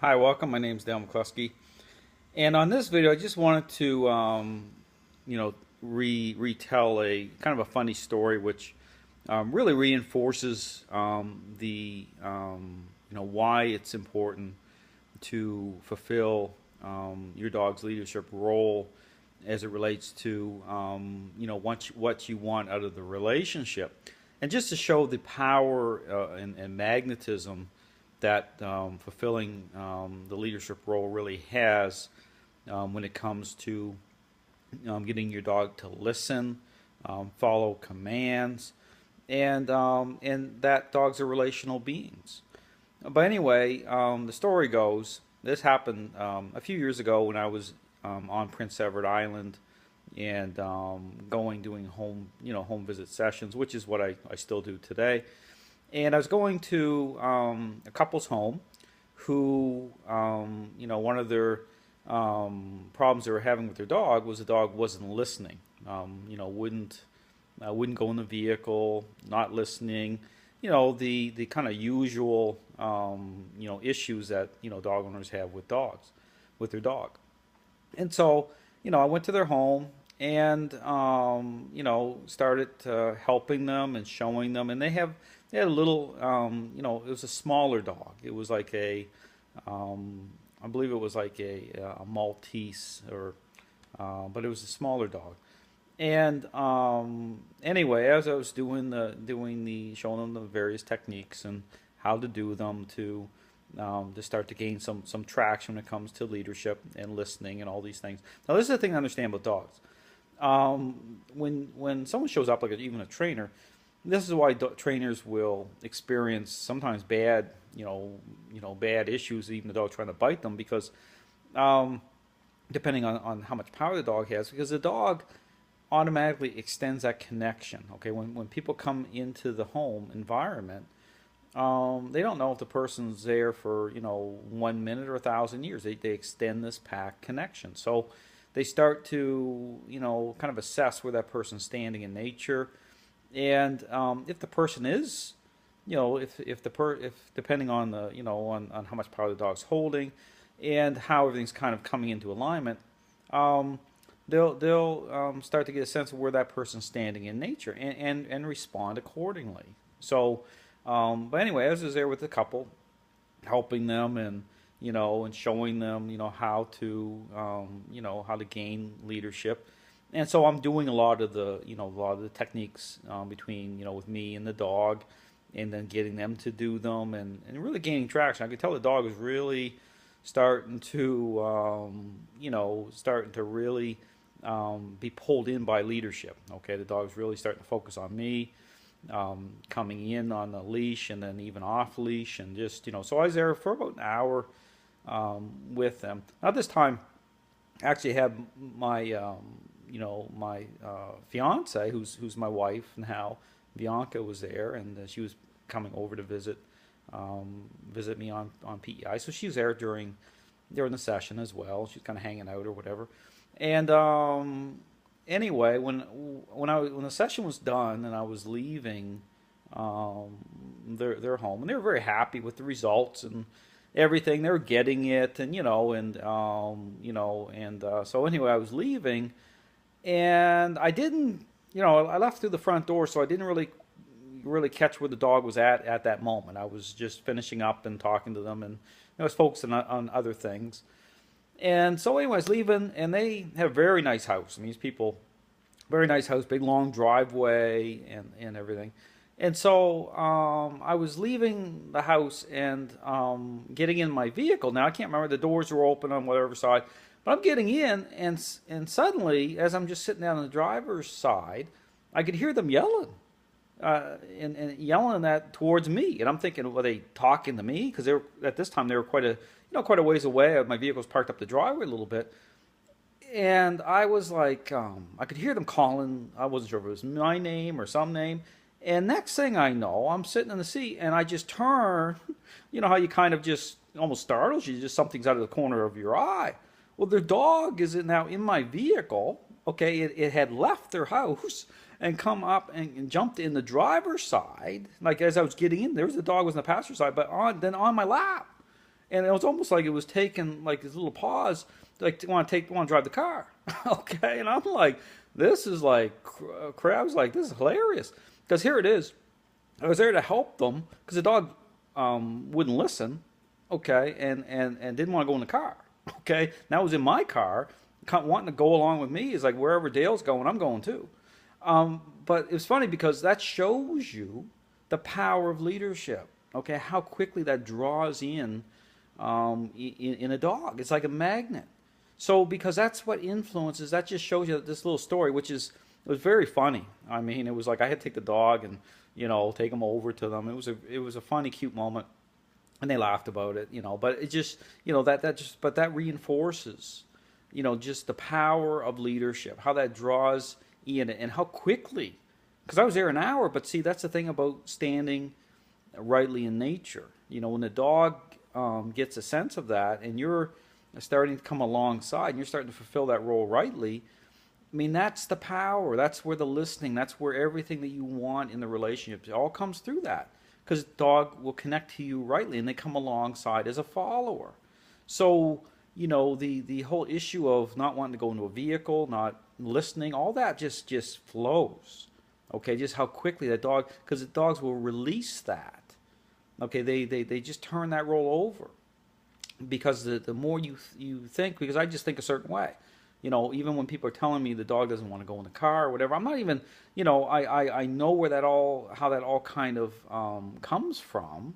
Hi, welcome. My name is Dale McCluskey, and on this video, I just wanted to, retell a kind of a funny story, which really reinforces why it's important to fulfill your dog's leadership role as it relates to, what you want out of the relationship, and just to show the power and magnetism that fulfilling the leadership role really has when it comes to getting your dog to listen, follow commands, and that dogs are relational beings. But anyway, the story goes. This happened a few years ago when I was on Prince Edward Island and doing home visit sessions, which is what I still do today. And I was going to a couple's home who, one of their problems they were having with their dog was the dog wasn't listening. Wouldn't go in the vehicle, not listening. The kind of usual issues that dog owners have with with their dog. And so I went to their home and started helping them and showing them, and they had a little, it was a smaller dog. It was like I believe it was like a Maltese, but it was a smaller dog. And anyway, as I was showing them the various techniques and how to do them to start to gain some traction when it comes to leadership and listening and all these things. Now, this is the thing to understand about dogs. When someone shows up, like even a trainer, this is why trainers will experience sometimes bad issues, even the dog trying to bite them, because depending on how much power the dog has, because the dog automatically extends that connection. Okay, when people come into the home environment, they don't know if the person's there for 1 minute or 1,000 years. They extend this pack connection, so they start to kind of assess where that person's standing in nature, and if the person is, if depending on the on how much power the dog's holding, and how everything's kind of coming into alignment, they'll start to get a sense of where that person's standing in nature, and respond accordingly. So, but anyway, as I was there with the couple, helping them and showing them how to gain leadership. And so I'm doing a lot of the techniques between with me and the dog, and then getting them to do them, and really gaining traction. I could tell the dog was really starting to really be pulled in by leadership. Okay, the dog's really starting to focus on me, coming in on the leash and then even off leash, and just So I was there for about an hour with them. Now this time, I actually had my fiance, who's my wife now, Bianca, was there, and she was coming over to visit me on PEI. So she was there during the session as well. She was kind of hanging out or whatever. And anyway, when the session was done and I was leaving their home, and they were very happy with the results and everything. They were getting it, and so anyway, I was leaving, and I didn't, I left through the front door, so I didn't really catch where the dog was at that moment. I was just finishing up and talking to them, and I was focusing on other things. And so anyway, I was leaving, and they have a very nice house. I mean, these people, very nice house, big long driveway and everything. And so I was leaving the house and getting in my vehicle. Now I can't remember, the doors were open on whatever side, but I'm getting in, and suddenly, as I'm just sitting down on the driver's side, I could hear them yelling, and yelling that towards me. And I'm thinking, were they talking to me? Because at this time they were quite a ways away. My vehicle was parked up the driveway a little bit, and I was like, I could hear them calling. I wasn't sure if it was my name or some name. And next thing I know, I'm sitting in the seat, and I just turn. You know how you kind of just almost startles you, just something's out of the corner of your eye. Well, their dog is now in my vehicle. Okay, it had left their house and come up and jumped in the driver's side. Like as I was getting in, there was the dog was in the passenger side, but on my lap. and it was almost like it was taking like this little pause, like to want to drive the car. Okay, and I'm like, this is like crap. I was like, this is hilarious because here it is. I was there to help them because the dog wouldn't listen, okay, and didn't want to go in the car, okay. Now I was in my car, wanting to go along with me. Is like wherever Dale's going, I'm going too. But it's funny because that shows you the power of leadership, okay, how quickly that draws in a dog. It's like a magnet. So because that's what influences, that just shows you that this little story, which is it was very funny. I mean, it was like I had to take the dog and take him over to them. It was a funny, cute moment, and they laughed about it. But it just that reinforces just the power of leadership, how that draws in and how quickly. Because I was there an hour, but see, that's the thing about standing rightly in nature. When the dog gets a sense of that, and you're starting to come alongside, and you're starting to fulfill that role rightly. I mean, that's the power. That's where the listening. That's where everything that you want in the relationship it all comes through that. Because the dog will connect to you rightly, and they come alongside as a follower. So the whole issue of not wanting to go into a vehicle, not listening, all that just flows. Okay, just how quickly that dog, because the dogs will release that. Okay, they just turn that role over because the more you think, because I just think a certain way. Even when people are telling me the dog doesn't want to go in the car or whatever, I'm not even, I know where how that all kind of comes from.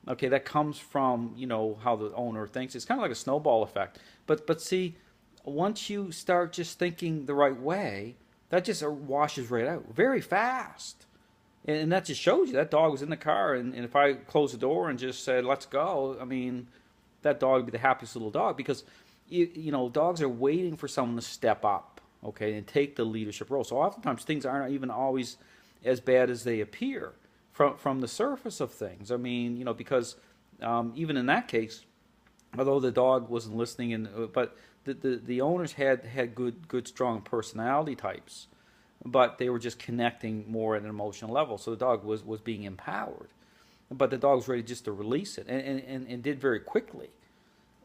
Okay, that comes from, how the owner thinks. It's kind of like a snowball effect. But see, once you start just thinking the right way, that just washes right out very fast. And that just shows you that dog was in the car. And if I closed the door and just said, let's go, I mean, that dog would be the happiest little dog because, dogs are waiting for someone to step up, okay, and take the leadership role. So oftentimes things aren't even always as bad as they appear from the surface of things. I mean, because even in that case, although the dog wasn't listening, but the owners had good strong personality types, but they were just connecting more at an emotional level. So the dog was being empowered, but the dog was ready just to release it and did very quickly.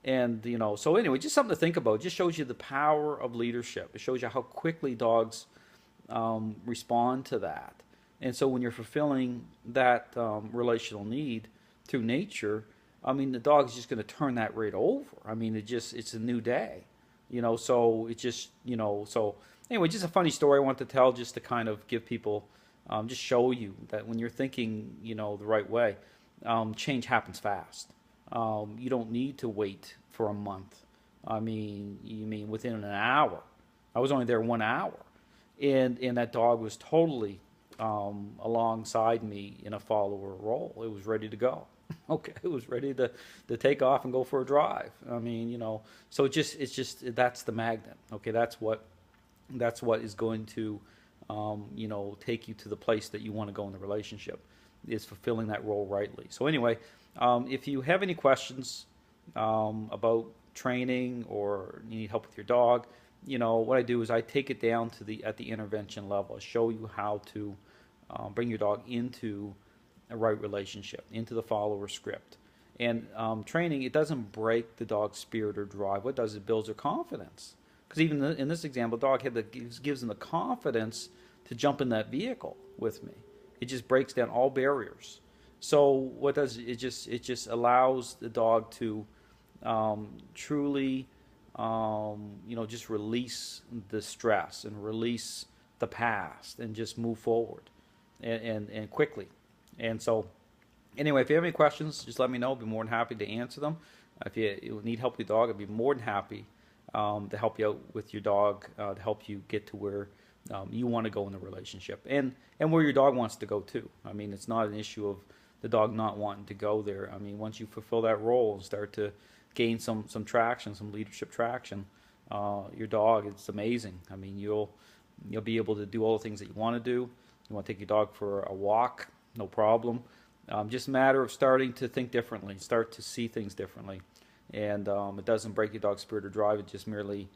And so anyway, just something to think about. It just shows you the power of leadership. It shows you how quickly dogs respond to that. And so when you're fulfilling that relational need through nature, I mean, the dog is just going to turn that right over. I mean, it's a new day, so it just, so anyway, just a funny story I want to tell just to kind of give people, just show you that when you're thinking, the right way, change happens fast. You don't need to wait for a month. I mean, you mean within an hour. I was only there 1 hour, and that dog was totally alongside me in a follower role. It was ready to go. Okay, it was ready to take off and go for a drive. I mean, so it's just that's the magnet. Okay, that's what is going to take you to the place that you want to go in the relationship, is fulfilling that role rightly. So anyway, if you have any questions about training or you need help with your dog, what I do is I take it down to at the intervention level. I show you how to bring your dog into a right relationship, into the follower script. And training, it doesn't break the dog's spirit or drive. What it does is it builds their confidence. Because even in this example, the dog gives them the confidence to jump in that vehicle with me. It just breaks down all barriers. So what does it just allows the dog to truly just release the stress and release the past and just move forward and quickly. And so anyway, if you have any questions, just let me know. I'll be more than happy to answer them. If you need help with your dog, I'd be more than happy to help you out with your dog, to help you get to where you want to go in the relationship and where your dog wants to go too. I mean, it's not an issue of the dog not wanting to go there. I mean, once you fulfill that role and start to gain some traction, some leadership traction, your dog, it's amazing. I mean, you'll be able to do all the things that you want to do. You want to take your dog for a walk, no problem. Just a matter of starting to think differently, start to see things differently. And it doesn't break your dog's spirit or drive. It just merely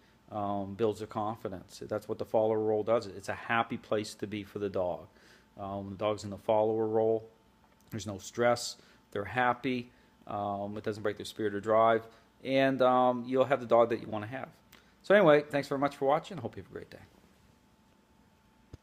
builds their confidence. That's what the follower role does. It's a happy place to be for the dog. When the dog's in the follower role, there's no stress. They're happy. It doesn't break their spirit or drive, and you'll have the dog that you want to have. So anyway, thanks very much for watching. I hope you have a great day.